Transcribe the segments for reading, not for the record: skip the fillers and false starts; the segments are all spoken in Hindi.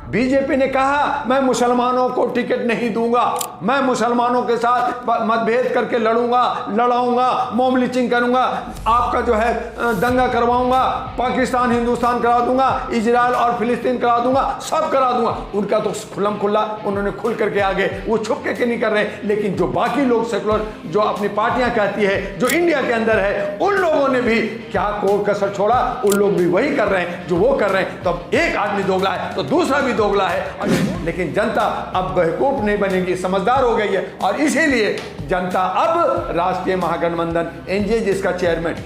बीजेपी ने कहा मैं मुसलमानों को टिकट नहीं दूंगा, मैं मुसलमानों के साथ मतभेद करके लड़ाऊंगा, मॉब लिंचिंग करूंगा, आपका जो है दंगा करवाऊंगा, पाकिस्तान हिंदुस्तान करा दूंगा, इजराइल और फिलिस्तीन करा दूंगा, सब करा दूंगा। उनका तो खुल्लम खुल्ला उन्होंने खुल करके आगे, वो छुप के नहीं कर रहे। लेकिन जो बाकी लोग सेकुलर जो अपनी पार्टियां कहती है, जो इंडिया के अंदर है, उन लोगों ने भी क्या कोई कसर छोड़ा, उन लोग भी वही कर रहे हैं जो वो कर रहे हैं। तो अब एक आदमी दोगला है तो दूसरा भी दोगला है। लेकिन जनता अब बेवकूफ नहीं बनेगी, समझदार हो गई है। और इसीलिए जनता अब राष्ट्रीय महागठबंधन एनडीए जिसका चेयरमैन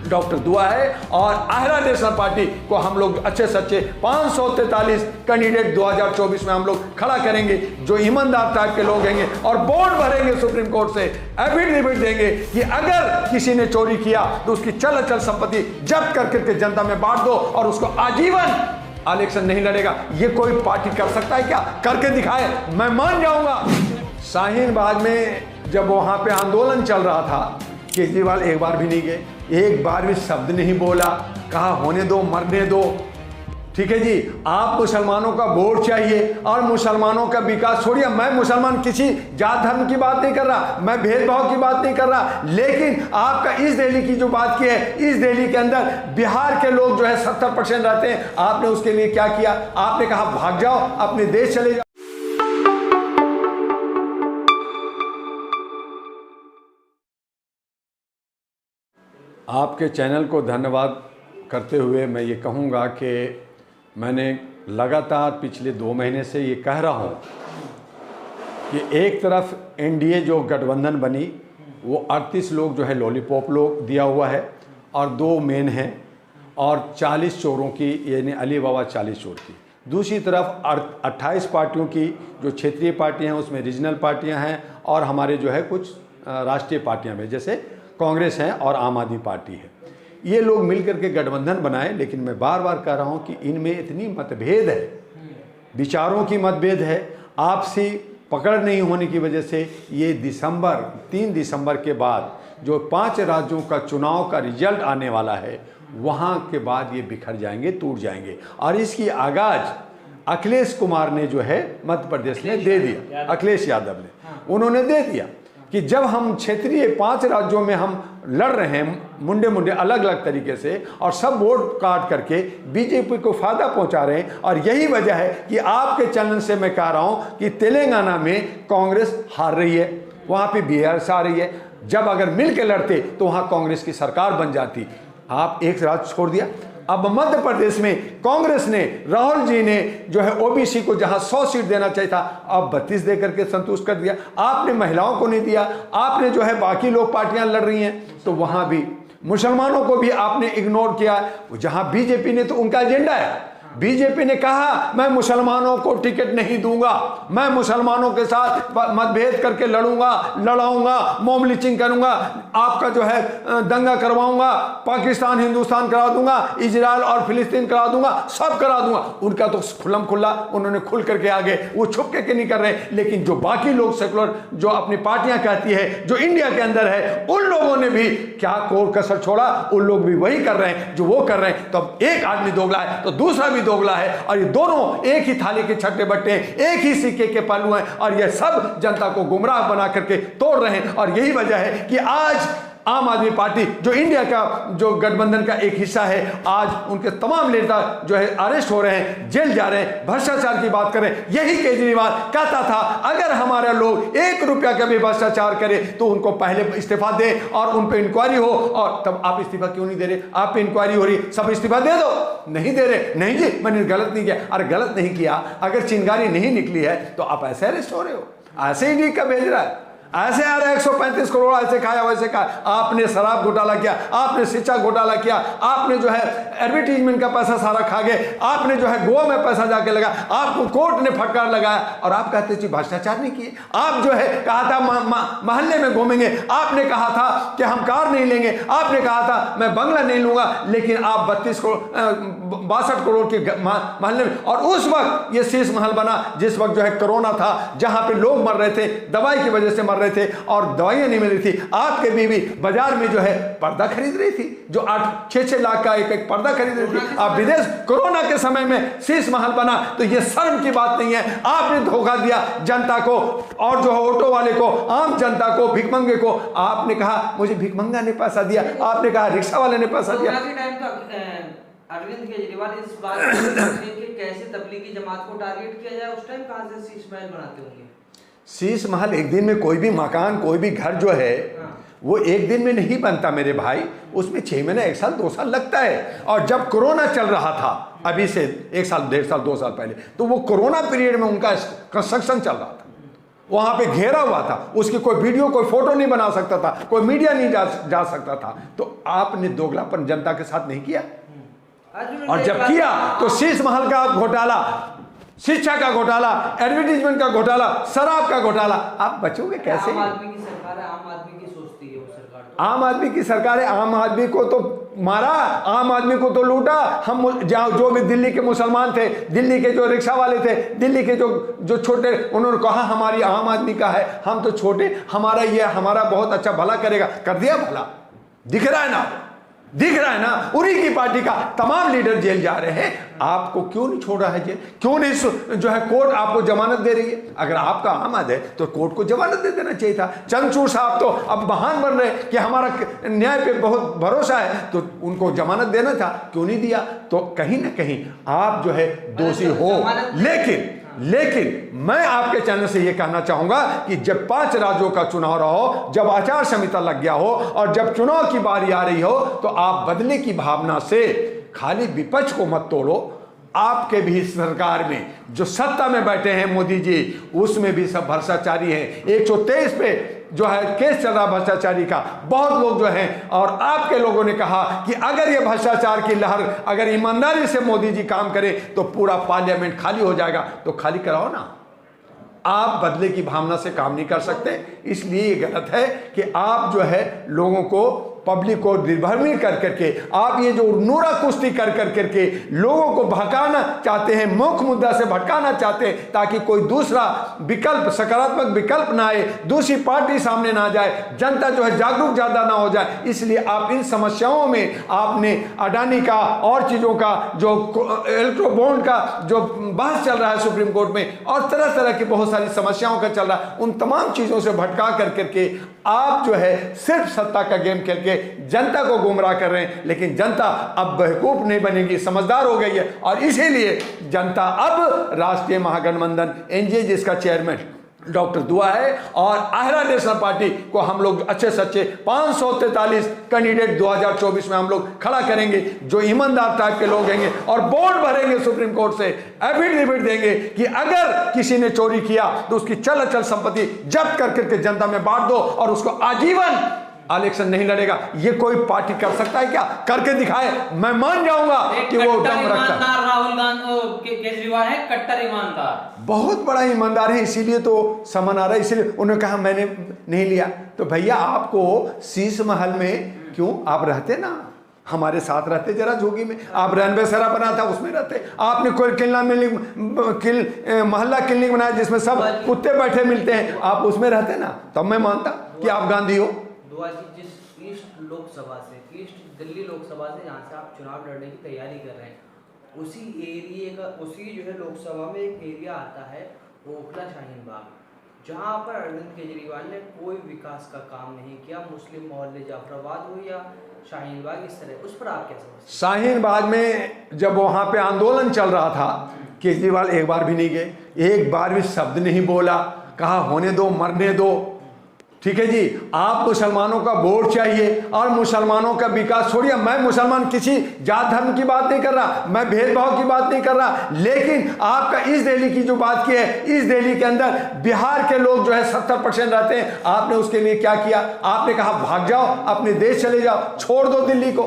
डॉक्टर दुआ है और आहरा नेशनल पार्टी को हम लोग अच्छे सच्चे 543 कैंडिडेट 2024 में हम लोग खड़ा करेंगे, जो ईमानदार टाइप के लोग होंगे और बॉन्ड भरेंगे सुप्रीम कोर्ट से, एफिडेविट देंगे कि अगर किसी ने चोरी किया तो उसकी चल अचल संपत्ति जब्त करके जनता में बांट दो और उसको आजीवन इलेक्शन नहीं लड़ेगा। ये कोई पार्टी कर सकता है क्या? करके दिखाए, मैं मान जाऊंगा। शाहीन बाग में जब वहां पे आंदोलन चल रहा था, केजरीवाल एक बार भी नहीं गए, एक बार भी शब्द नहीं बोला, कहा होने दो, मरने दो। ठीक है जी, आप मुसलमानों का वोट चाहिए और मुसलमानों का विकास छोड़िए। मैं मुसलमान किसी जात धर्म की बात नहीं कर रहा, मैं भेदभाव की बात नहीं कर रहा, लेकिन आपका इस दिल्ली की जो बात की है, इस दिल्ली के अंदर बिहार के लोग जो है 70% रहते हैं। आपने उसके लिए क्या किया? आपने कहा भाग जाओ, अपने देश चले जाओ। आपके चैनल को धन्यवाद करते हुए मैं ये कहूँगा कि मैंने लगातार पिछले 2 महीने से ये कह रहा हूँ कि एक तरफ एनडीए जो गठबंधन बनी वो 38 लोग जो है लॉलीपॉप लोग दिया हुआ है और 2 मेन हैं और 40 चोरों की, यानी अली बाबा 40 चोर की। दूसरी तरफ 28 पार्टियों की जो क्षेत्रीय पार्टियाँ हैं, उसमें रीजनल पार्टियाँ हैं और हमारे जो है कुछ राष्ट्रीय पार्टियाँ भी, जैसे कांग्रेस है और आम आदमी पार्टी है। ये लोग मिलकर के गठबंधन बनाए। लेकिन मैं बार बार कह रहा हूँ कि इनमें इतनी मतभेद है, विचारों की मतभेद है, आपसी पकड़ नहीं होने की वजह से ये 3 दिसंबर के बाद जो 5 राज्यों का चुनाव का रिजल्ट आने वाला है, वहाँ के बाद ये बिखर जाएंगे, टूट जाएंगे। और इसकी आगाज अखिलेश कुमार ने जो है मध्य प्रदेश में दे दिया, अखिलेश यादव ने, उन्होंने दे दिया कि जब हम क्षेत्रीय 5 राज्यों में हम लड़ रहे हैं मुंडे अलग अलग तरीके से और सब वोट काट करके बीजेपी को फायदा पहुंचा रहे हैं। और यही वजह है कि आपके चैनल से मैं कह रहा हूं कि तेलंगाना में कांग्रेस हार रही है, वहां पे बीआरएस आ रही है। जब अगर मिल के लड़ते तो वहां कांग्रेस की सरकार बन जाती। आप एक राज्य छोड़ दिया। अब मध्य प्रदेश में कांग्रेस ने, राहुल जी ने जो है ओबीसी को जहां 100 सीट देना चाहिए था, अब 32 देकर के संतुष्ट कर दिया। आपने महिलाओं को नहीं दिया, आपने जो है बाकी लोग पार्टियां लड़ रही हैं तो वहां भी मुसलमानों को भी आपने इग्नोर किया। जहां बीजेपी ने, तो उनका एजेंडा है, बीजेपी ने कहा मैं मुसलमानों को टिकट नहीं दूंगा, मैं मुसलमानों के साथ मतभेद करके लड़ाऊंगा, मॉब लिंचिंग करूंगा, आपका जो है दंगा करवाऊंगा, पाकिस्तान हिंदुस्तान करा दूंगा, इजराइल और फिलिस्तीन करा दूंगा, सब करा दूंगा। उनका तो खुल्लम खुल्ला उन्होंने खुल करके आगे, वो छुप के नहीं कर रहे। लेकिन जो बाकी लोग सेकुलर जो अपनी पार्टियां कहती है, जो इंडिया के अंदर है, उन लोगों ने भी क्या कोई कसर छोड़ा, उन लोग भी वही कर रहे हैं जो वो कर रहे हैं। तो अब एक आदमी दोगला है तो दूसरा भी दोगला है और ये दोनों एक ही थाली के छट्टे बट्टे हैं, एक ही सिक्के के पहलू हैं और ये सब जनता को गुमराह बना करके तोड़ रहे हैं। और यही वजह है कि आज आम आदमी पार्टी जो इंडिया का जो गठबंधन का एक हिस्सा है, आज उनके तमाम नेता जो है अरेस्ट हो रहे हैं, जेल जा रहे हैं, भ्रष्टाचार की बात कर रहे हैं। यही केजरीवाल कहता था अगर हमारे लोग 1 रुपया का भी भ्रष्टाचार करें तो उनको पहले इस्तीफा दे और उन पर इंक्वायरी हो। और तब आप इस्तीफा क्यों नहीं दे रहे? आप पे इंक्वायरी हो रही, सब इस्तीफा दे दो। नहीं दे रहे, नहीं जी मैंने गलत नहीं किया। अरे गलत नहीं किया, अगर चिंगारी नहीं निकली है तो आप ऐसे अरेस्ट हो रहे हो, ऐसे ही का भेज रहा है, ऐसे आ रहा है 135 करोड़ ऐसे खाया वैसे खाया। आपने शराब घोटाला किया, आपने शिक्षा घोटाला किया, आपने जो है एडवर्टीजमेंट का पैसा सारा खा गए, आपने जो है गोवा में पैसा जाके लगा, आपको कोर्ट ने फटकार लगाया और आप कहते जी भ्रष्टाचार नहीं किए। आप जो है कहा था मोहल्ले में घूमेंगे, आपने कहा था कि हम कार नहीं लेंगे, आपने कहा था मैं बंगला नहीं लूंगा, लेकिन आप 62 करोड़ के मोहल्ले में, और उस वक्त ये शीश महल बना जिस वक्त जो है कोरोना था, जहां पे लोग मर रहे थे, दवाई की वजह से मर मर रहे थे और दवाइयाँ नहीं मिल रही थी। आपके बीवी बाजार में जो है पर्दा खरीद रही थी, जो 8-6 लाख का एक पर्दा खरीद रही थी। आप विदेश कोरोना के समय में शीश महल बना, तो ये शर्म की बात नहीं है। आपने धोखा दिया जनता को, और जो है ऑटो वाले को, आम जनता को, भिखमंगे को। आपने कहा मुझे भिखमंगा ने पैसा दिया, आपने कहा रिक्शा वाले ने पैसा दिया। अरविंद केजरीवाल इस बात कि कैसे तबलीगी जमात को टारगेट किया जाए, उस टाइम कहां से शीश महल बनाते होंगे? शीश महल एक दिन में, कोई भी मकान, कोई भी घर जो है वो एक दिन में नहीं बनता मेरे भाई, उसमें 6 महीने, 1 साल, 2 साल लगता है। और जब कोरोना चल रहा था, अभी से 1 साल, 1.5 साल, 2 साल पहले, तो वो कोरोना पीरियड में उनका कंस्ट्रक्शन चल रहा था, वहां पे घेरा हुआ था, उसकी कोई वीडियो, कोई फोटो नहीं बना सकता था, कोई मीडिया नहीं जा सकता था। तो आपने दोगलापन जनता के साथ नहीं किया, और जब किया तो शीश महल का घोटाला, शिक्षा का घोटाला, एडवर्टीजमेंट का घोटाला, शराब का घोटाला, आप बचोगे कैसे? आम आदमी की सरकार है, आम आदमी की सोचती है वो सरकार तो। आम आदमी की सरकार है, आम आदमी को तो मारा, आम आदमी को तो लूटा। हम जो भी दिल्ली के मुसलमान थे, दिल्ली के जो रिक्शा वाले थे, दिल्ली के जो छोटे, उन्होंने कहा हमारी आम आदमी का है, हम तो छोटे, हमारा ये हमारा बहुत अच्छा भला करेगा, कर दिया भला। दिख रहा है ना, दिख रहा है ना, उन्हीं की पार्टी का तमाम लीडर जेल जा रहे हैं। आपको क्यों नहीं छोड़ रहा है जेल? क्यों नहीं जो है कोर्ट आपको जमानत दे रही है? अगर आपका आमद है तो कोर्ट को जमानत दे देना चाहिए था। चंद्रचूड़ साहब तो अब महान बन रहे कि हमारा न्याय पे बहुत भरोसा है, तो उनको जमानत देना था, क्यों नहीं दिया? तो कहीं ना कहीं आप जो है दोषी हो। लेकिन मैं आपके चैनल से यह कहना चाहूंगा कि जब 5 राज्यों का चुनाव रहा हो, जब आचार संहिता लग गया हो, और जब चुनाव की बारी आ रही हो, तो आप बदले की भावना से खाली विपक्ष को मत तोड़ो। आपके भी सरकार में जो सत्ता में बैठे हैं मोदी जी, उसमें भी सब भ्रष्टाचारी हैं। 123 पे जो है केस चल रहा भ्रष्टाचारी का, बहुत लोग जो हैं, और आपके लोगों ने कहा कि अगर ये भ्रष्टाचार की लहर, अगर ईमानदारी से मोदी जी काम करें तो पूरा पार्लियामेंट खाली हो जाएगा। तो खाली कराओ ना। आप बदले की भावना से काम नहीं कर सकते, इसलिए ये गलत है कि आप जो है लोगों को, पब्लिक को निर्भरमी कर करके, आप ये जो नूरा कुश्ती कर करके लोगों को भड़काना चाहते हैं, मुख्य मुद्दा से भटकाना चाहते हैं, ताकि कोई दूसरा विकल्प, सकारात्मक विकल्प ना आए, दूसरी पार्टी सामने ना जाए, जनता जो है जागरूक ज्यादा ना हो जाए। इसलिए आप इन समस्याओं में आपने अडानी का और चीजों का, जो इलेक्ट्रो बॉन्ड का जो बहस चल रहा है सुप्रीम कोर्ट में, और तरह तरह की बहुत सारी समस्याओं का चल रहा है, उन तमाम चीजों से भटका करके आप जो है सिर्फ सत्ता का गेम खेल के जनता को गुमराह कर रहे हैं। लेकिन जनता अब बेवकूफ नहीं बनेगी, समझदार हो गई है, और इसीलिए जनता अब राष्ट्रीय महागठबंधन एनडीए जिसका चेयरमैन डॉक्टर दुआ है, और आहरा नेशनल पार्टी को हम लोग अच्छे सच्चे 543 कैंडिडेट 2024 में हम लोग खड़ा करेंगे, जो ईमानदार टाइप के लोग होंगे, और बोर्ड भरेंगे सुप्रीम कोर्ट से, एफिडेविट देंगे कि अगर किसी ने चोरी किया तो उसकी चल अचल संपत्ति जब्त करके जनता में बांट दो, और उसको आजीवन इलेक्शन नहीं लड़ेगा। ये कोई पार्टी कर सकता है क्या? करके दिखाए, मैं मान जाऊंगा कि वो दम रखता है। राहुल गांधी केजरीवाल है कट्टर ईमानदार, बहुत बड़ा ईमानदार है, इसीलिए तो समन आ रहा है, इसीलिए उन्होंने कहा मैंने नहीं लिया। तो भैया आपको शीश महल में क्यों, आप रहते ना, हमारे साथ रहते जरा झोगी में, आप रनवे सरा बना था उसमें रहते, आपने कोई मोहल्ला क्लिनिक बनाया जिसमें सब कुत्ते बैठे मिलते हैं, आप उसमें रहते ना, तब मैं मानता कि आप गांधी हो। जिस ईस्ट लोकसभा से, ईस्ट दिल्ली लोकसभा से जहाँ से आप चुनाव लड़ने की तैयारी कर रहे हैं, उसी एरिया का, उसी जो है लोकसभा में एक एरिया आता है ओखला शाहीन बाग, जहाँ पर अरविंद केजरीवाल ने कोई विकास का काम नहीं किया। मुस्लिम मोहल्ले जाफराबाद हो या शाहीन बाग, इस तरह, उस पर आप क्या समझते हैं? शाहीन बाग में जब वहाँ पे आंदोलन चल रहा था, केजरीवाल एक बार भी नहीं गए, एक बार भी शब्द नहीं बोला, कहा होने दो, मरने दो। ठीक है जी, आप मुसलमानों का वोट चाहिए और मुसलमानों का विकास छोड़िए। मैं मुसलमान किसी जात धर्म की बात नहीं कर रहा, मैं भेदभाव की बात नहीं कर रहा, लेकिन आपका इस दिल्ली की जो बात की है, इस दिल्ली के अंदर बिहार के लोग जो है 70% रहते हैं, आपने उसके लिए क्या किया? आपने कहा भाग जाओ, अपने देश चले जाओ, छोड़ दो दिल्ली को।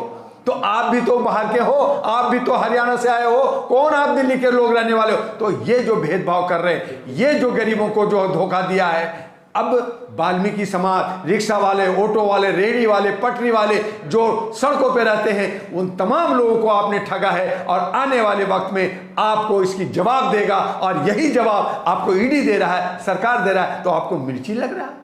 तो आप भी तो बाहर के हो, आप भी तो हरियाणा से आए हो, कौन आप दिल्ली के लोग रहने वाले हो? तो ये जो भेदभाव कर रहे हैं, ये जो गरीबों को जो धोखा दिया है, अब वाल्मीकि समाज, रिक्शा वाले, ऑटो वाले, रेहड़ी वाले, पटरी वाले जो सड़कों पे रहते हैं, उन तमाम लोगों को आपने ठगा है, और आने वाले वक्त में आपको इसकी जवाब देगा, और यही जवाब आपको ईडी दे रहा है, सरकार दे रहा है, तो आपको मिर्ची लग रहा है।